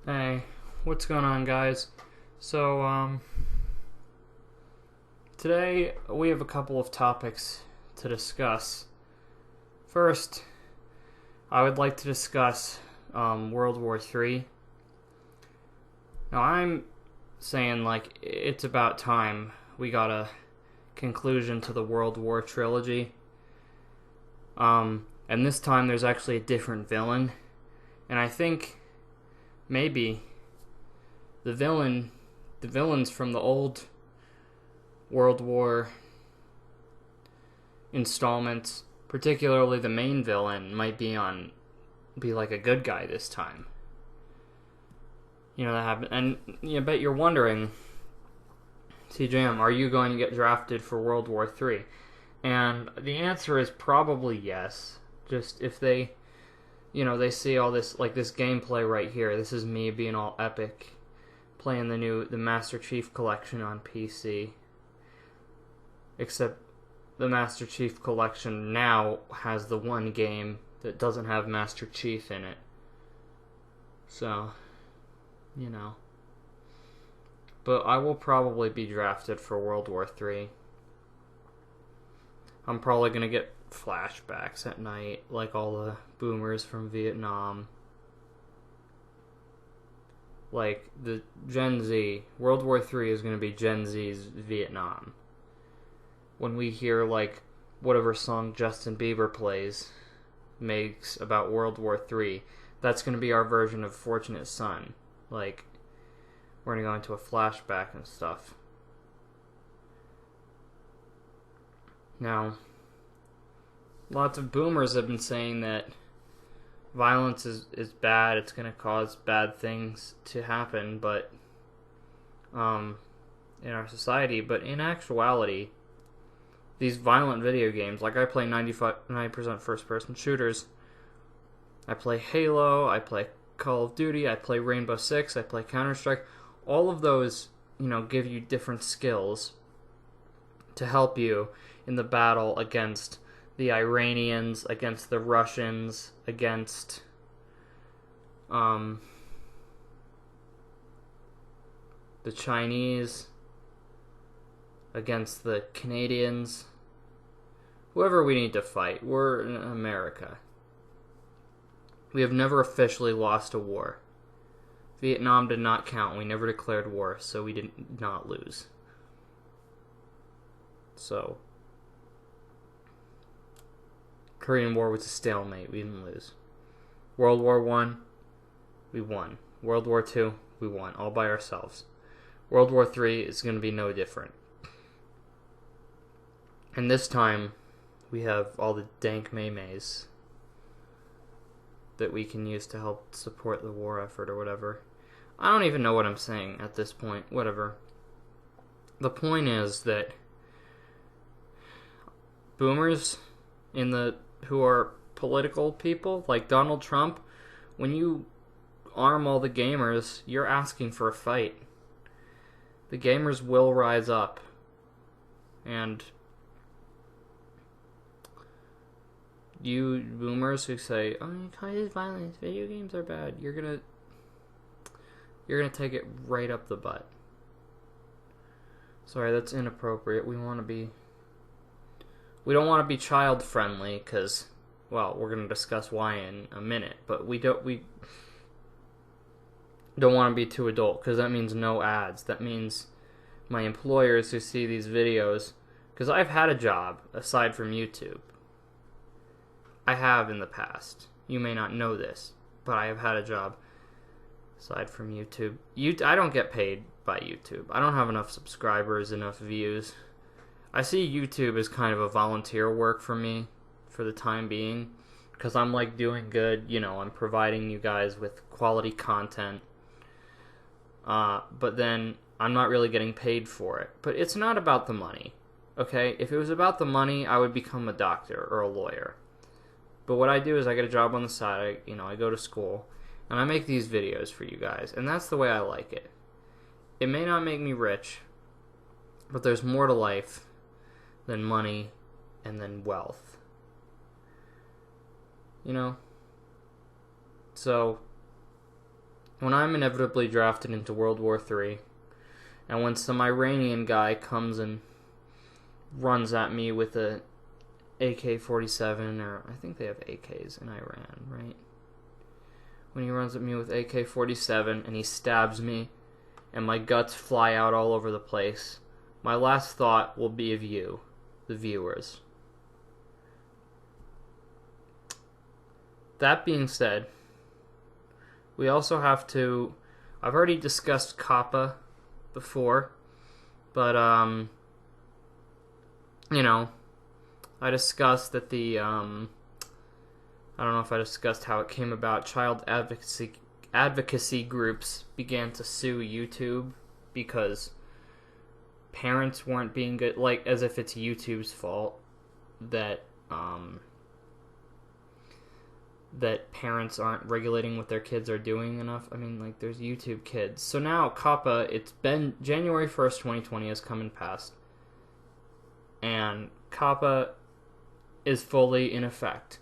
Hey, what's going on, guys? So, today we have a couple of topics to discuss. First, I would like to discuss World War III. Now, I'm saying, it's about time we got a conclusion to the World War trilogy. And this time there's actually a different villain. And I think maybe the villains from the old World War installments, particularly the main villain, might be like a good guy this time. You know, that happened. And I bet you're wondering, CJM, are you going to get drafted for World War III? And the answer is probably yes. Just if they see all this, this gameplay right here. This is me being all epic, playing the Master Chief Collection on PC. Except the Master Chief Collection now has the one game that doesn't have Master Chief in it. So, But I will probably be drafted for World War III. I'm probably going to get flashbacks at night, like all the boomers from Vietnam. Like the Gen Z, World War III is going to be Gen Z's Vietnam. When we hear whatever song Justin Bieber makes about World War III, that's going to be our version of Fortunate Son. We're going to go into a flashback and stuff. Now, lots of boomers have been saying that violence is bad, it's going to cause bad things to happen, but in our society. But in actuality, these violent video games, I play 90% first-person shooters. I play Halo, I play Call of Duty, I play Rainbow Six, I play Counter-Strike. All of those, give you different skills to help you in the battle against the Iranians, against the Russians, against the Chinese, against the Canadians, whoever we need to fight. We're in America. We have never officially lost a war. Vietnam did not count. We never declared war, so we did not lose. So, Korean War was a stalemate. We didn't lose. World War I, we won. World War II, we won, all by ourselves. World War III is going to be no different. And this time, we have all the dank maymays that we can use to help support the war effort or whatever. I don't even know what I'm saying at this point. Whatever. The point is that boomers who are political people, like Donald Trump, when you arm all the gamers, you're asking for a fight. The gamers will rise up. And you boomers who say, "Oh, you cause violence, video games are bad," you're gonna take it right up the butt. Sorry, that's inappropriate. We don't want to be child friendly because, well, we're going to discuss why in a minute, but we don't want to be too adult because that means no ads. That means my employers who see these videos, because I've had a job aside from YouTube. I have in the past. You may not know this, but I have had a job aside from YouTube. I don't get paid by YouTube. I don't have enough subscribers, enough views. I see YouTube as kind of a volunteer work for me for the time being because I'm doing good. I'm providing you guys with quality content. But then I'm not really getting paid for it. But it's not about the money, okay? If it was about the money, I would become a doctor or a lawyer. But what I do is I get a job on the side. I go to school, and I make these videos for you guys, and that's the way I like it. It may not make me rich, but there's more to life than money and then wealth. So, when I'm inevitably drafted into World War III, and when some Iranian guy comes and runs at me with a AK-47, or I think they have AKs in Iran, right? When he runs at me with AK-47 and he stabs me and my guts fly out all over the place, my last thought will be of you, the viewers. That being said, we also have to... I've already discussed COPPA before, but, you know, I discussed that the, I don't know if I discussed how it came about. Child advocacy groups began to sue YouTube because parents weren't being good, like, as if it's YouTube's fault that, that parents aren't regulating what their kids are doing enough. I mean, like, there's YouTube Kids. So now, COPPA, it's been January 1st, 2020 has come and passed. And COPPA is fully in effect.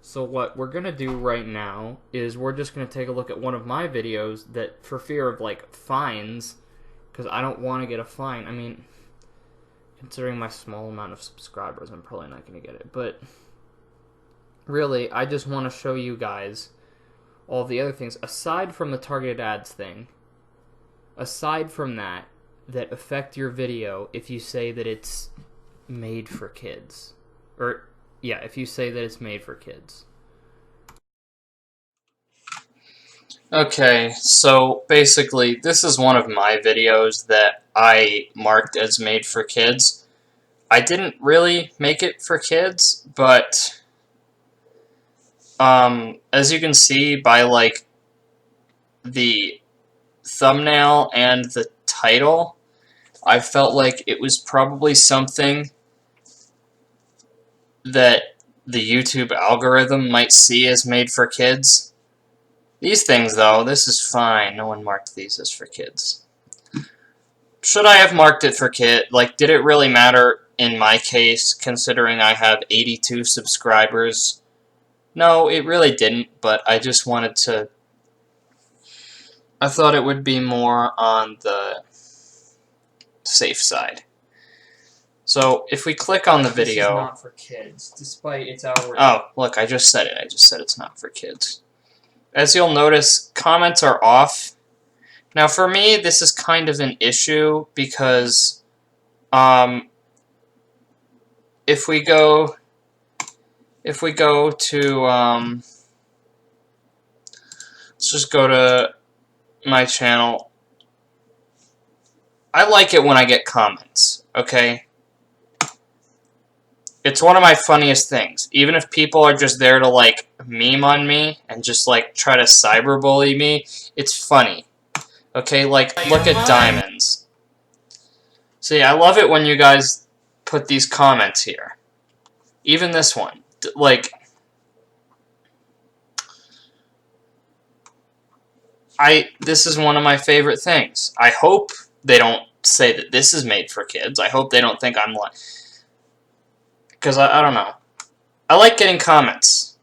So what we're going to do right now is we're just going to take a look at one of my videos that, for fear of, like, fines, because I don't want to get a fine. I mean, considering my small amount of subscribers, I'm probably not going to get it. But really, I just want to show you guys all the other things, aside from the targeted ads thing, aside from that affect your video if you say that it's made for kids. Or, yeah, if you say that it's made for kids. Okay, so basically, this is one of my videos that I marked as made for kids. I didn't really make it for kids, but as you can see by, like, the thumbnail and the title, I felt like it was probably something that the YouTube algorithm might see as made for kids. These things, though, this is fine. No one marked these as for kids. Should I have marked it for kid? Like, did it really matter in my case, considering I have 82 subscribers? No, it really didn't, but I just wanted to... I thought it would be more on the safe side. So, if we click on the video... This is not for kids, despite its hour... Oh, look, I just said it. I just said it's not for kids. As you'll notice, comments are off. Now, for me, this is kind of an issue, because if we go to, let's just go to my channel. I like it when I get comments, okay? It's one of my funniest things. Even if people are just there to, like, meme on me and just, like, try to cyberbully me, it's funny. Okay, like, look at Diamonds. See, I love it when you guys put these comments here. Even this one. Like, this is one of my favorite things. I hope they don't say that this is made for kids. I hope they don't think I'm like... Because I don't know. I like getting comments.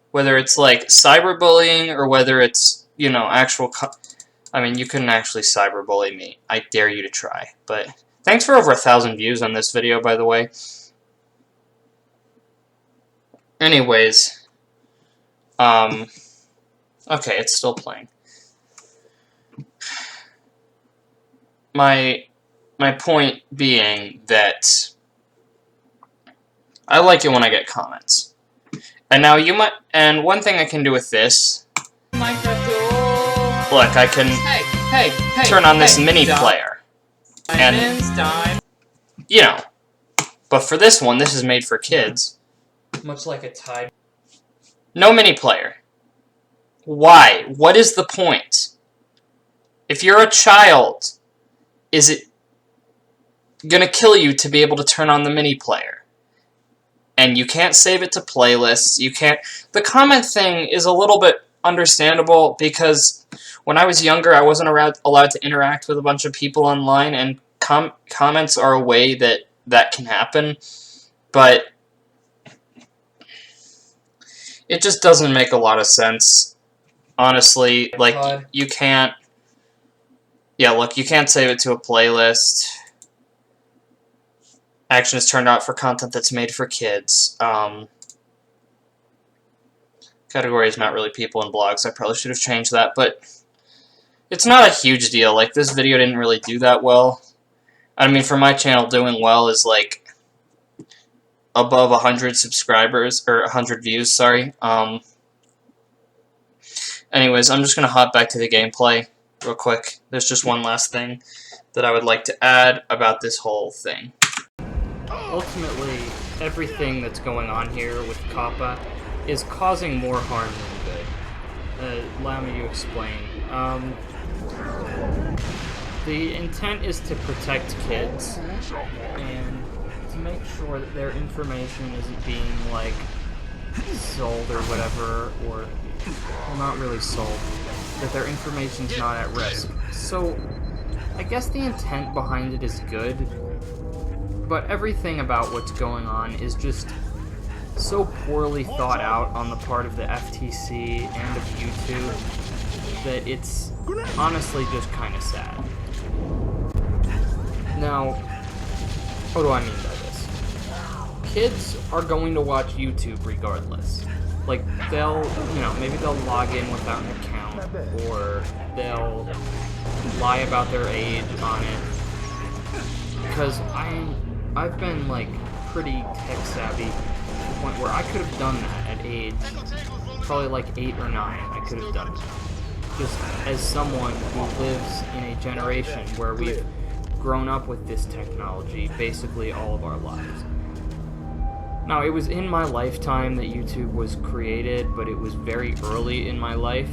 Whether it's like cyberbullying or whether it's, you know, actual... I mean, you couldn't actually cyberbully me. I dare you to try. But thanks for over 1,000 views on this video, by the way. Anyways. Okay, it's still playing. My point being that I like it when I get comments. And now you might... And one thing I can do with this... Look, I can turn on this mini player. And, you know. But for this one, this is made for kids. Much like a Tide. No mini player. Why? What is the point? If you're a child, is it gonna kill you to be able to turn on the mini player? And you can't save it to playlists. You can't... The comment thing is a little bit understandable because when I was younger, I wasn't allowed to interact with a bunch of people online, and comments are a way that can happen. But it just doesn't make a lot of sense honestly, like, Todd. you can't... Yeah, look, you can't save it to a playlist. Action is turned out for content that's made for kids. Category is not really people and blogs. I probably should have changed that, but it's not a huge deal. Like, this video didn't really do that well. I mean, for my channel, doing well is, like, above 100 subscribers, or 100 views, sorry. Anyways, I'm just going to hop back to the gameplay real quick. There's just one last thing that I would like to add about this whole thing. Ultimately, everything that's going on here with COPPA is causing more harm than good. Allow me to explain. The intent is to protect kids and to make sure that their information isn't being, like, sold or whatever, or, well, not really sold, that their information's not at risk. So, I guess the intent behind it is good, but everything about what's going on is just so poorly thought out on the part of the FTC and of YouTube that it's honestly just kind of sad. Now, what do I mean by this? Kids are going to watch YouTube regardless. Like, they'll, you know, maybe they'll log in without an account, or they'll lie about their age on it. Because I've been, like, pretty tech savvy to the point where I could have done that at age probably like 8 or 9. I could have done it. Just as someone who lives in a generation where we've grown up with this technology basically all of our lives. Now, it was in my lifetime that YouTube was created, but it was very early in my life,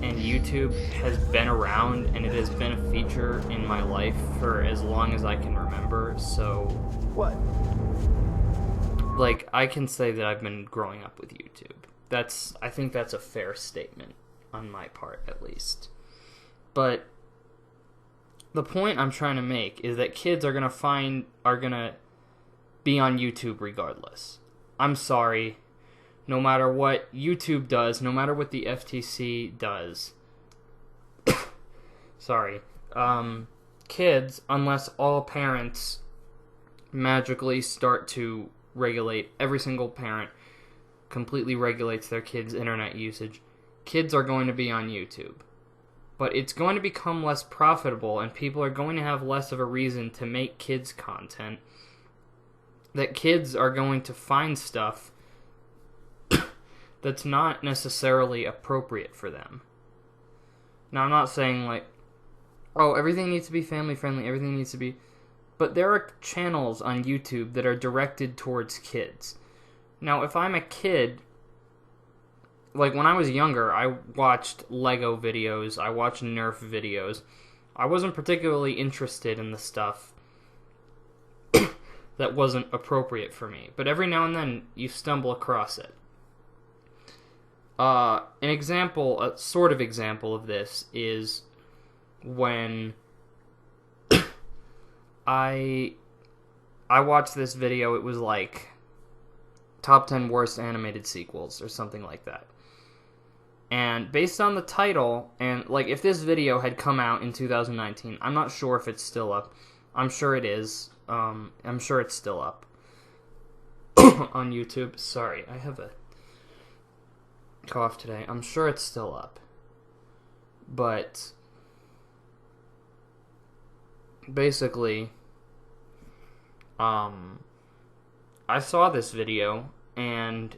and YouTube has been around, and it has been a feature in my life for as long as I can remember, so... What? Like, I can say that I've been growing up with YouTube. I think that's a fair statement, on my part, at least. But the point I'm trying to make is that kids are gonna be on YouTube regardless. I'm sorry. No matter what YouTube does, no matter what the FTC does, sorry, kids, unless all parents magically start to regulate, every single parent completely regulates their kids' internet usage, kids are going to be on YouTube. But it's going to become less profitable, and people are going to have less of a reason to make kids content, that kids are going to find stuff that's not necessarily appropriate for them. Now, I'm not saying, like, oh, everything needs to be family-friendly, everything needs to be... But there are channels on YouTube that are directed towards kids. Now, if I'm a kid, like, when I was younger, I watched Lego videos, I watched Nerf videos. I wasn't particularly interested in the stuff that wasn't appropriate for me. But every now and then, you stumble across it. An example, a sort of example of this is when I watched this video. It was like top 10 worst animated sequels or something like that. And based on the title, and like if this video had come out in 2019, I'm not sure if it's still up. I'm sure it is. I'm sure it's still up on YouTube. Sorry, I have a cough today. I'm sure it's still up. But basically, I saw this video, and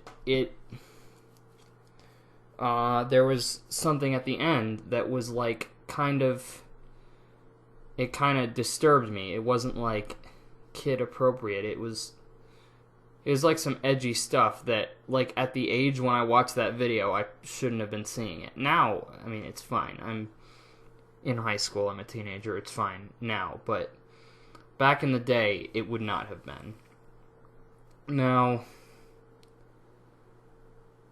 there was something at the end that was like it kind of disturbed me. It wasn't like kid appropriate. It was like some edgy stuff that, like, at the age when I watched that video, I shouldn't have been seeing it. Now, I mean, it's fine. I'm in high school. I'm a teenager. It's fine now. But back in the day, it would not have been. Now,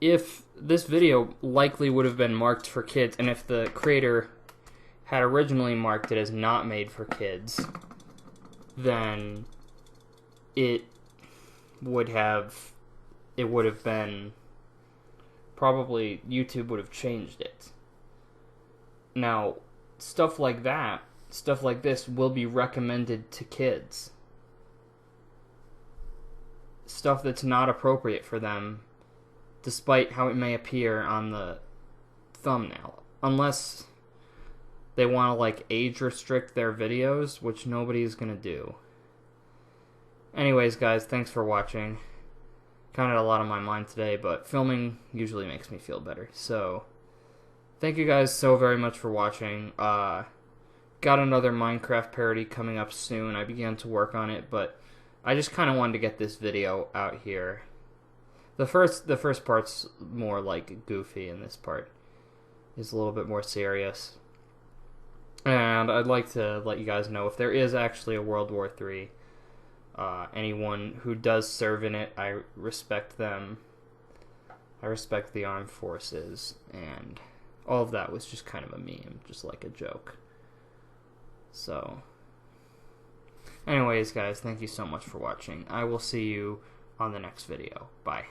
if this video likely would have been marked for kids, and if the creator had originally marked it as not made for kids, then it would have been probably YouTube would have changed it. Now, stuff like that, stuff like this will be recommended to kids. Stuff that's not appropriate for them, despite how it may appear on the thumbnail. Unless they want to, like, age restrict their videos, which nobody's gonna do. Anyways, guys, thanks for watching. Kind of had a lot on my mind today, but filming usually makes me feel better. So, thank you guys so very much for watching. Got another Minecraft parody coming up soon. I began to work on it, but I just kind of wanted to get this video out here. The first part's more like goofy, and this part is a little bit more serious. And I'd like to let you guys know if there is actually a World War III. Anyone who does serve in it, I respect them. I respect the armed forces, and all of that was just kind of a meme, just like a joke. So, anyways, guys, thank you so much for watching. I will see you on the next video. Bye.